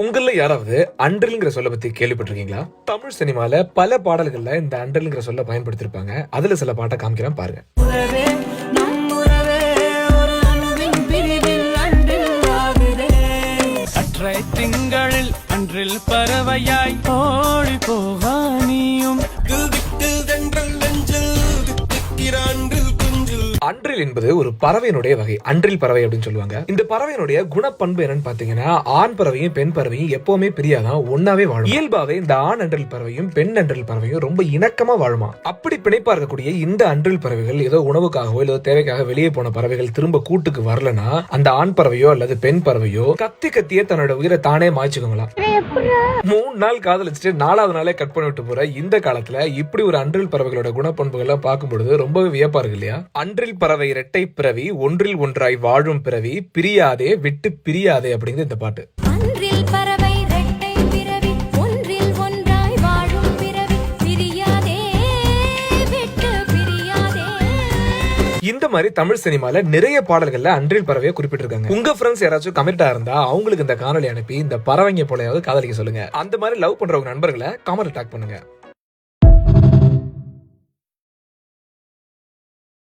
உங்கள யாராவது அன்றல்ங்கிற சொல்ல பத்தி கேள்விப்பட்டிருக்கீங்களா? தமிழ் சினிமால பல பாடல்கள்ல இந்த அன்றல்ங்கிற சொல்ல பயன்படுத்திருப்பாங்க. அதுல சில பாட்டை காமிக்கிறேன் பாருங்க. திங்களில் அன்றில் பறவையாய் ஓடி போகா நீயும் அன்றில் என்பது ஒரு பறவையினுடைய வகை. அன்றில் பறவை அப்படின்னு சொல்லுவாங்க. இந்த பறவையினுடைய குணப்பண்பு என்னன்னு பாத்தீங்கன்னா, ஆண் பறவையும் பெண் பறவையும் எப்பவுமே பிரியாதான் ஒன்னாவே வாழும். இயல்பாவே இந்த ஆண் அன்றில் பறவையும் பெண் அன்றில் பறவையும் ரொம்ப இணக்கமா வாழுமா. அப்படி பிணைப்பா இருக்கக்கூடிய இந்த அன்றில் பறவைகள் ஏதோ உணவுக்காகவோ இல்ல தேவைக்காக வெளியே போன பறவைகள் திரும்ப கூட்டுக்கு வரலனா, அந்த ஆண் பறவையோ அல்லது பெண் பறவையோ கத்தியே தன்னோட உயிரை தானே மாய்ச்சுக்கோங்களாம். 3 நாள் காதலிச்சுட்டு 4வது நாளே கட் பண்ணி விட்டு போற இந்த காலத்துல இப்படி ஒரு அன்றில் பறவைகளோட குணப்பண்புகளை பார்க்கும்பொழுது ரொம்பவே வியப்பா இருக்கு இல்லையா? அன்றில் பறவை இரட்டை பிறவி, ஒன்றில் ஒன்றாய் வாழும் பிறவி, பிரியாதே விட்டு பிரியாதே அப்படிங்கிற இந்த பாட்டு. அன்றில் பறவை இரட்டை பிறவி, ஒன்றில் ஒன்றாய் வாழும் பிறவி, பிரியாதே விட்டு பிரியாதே. இந்த மாதிரி தமிழ் சினிமால நிறைய பாடல்கள்ல அன்றில் பறவையை குறிப்பிட்டிருக்காங்க. உங்க ஃப்ரெண்ட்ஸ் யாராச்சும் கமெண்டா இருந்தா அவங்களுக்கு இந்த காணொலி அனுப்பி இந்த பறவைங்க போலயாவது காதலிக்க சொல்லுங்க. அந்த மாதிரி லவ் பண்றவங்க நண்பர்களை கமெண்ட் டாக் பண்ணுங்க.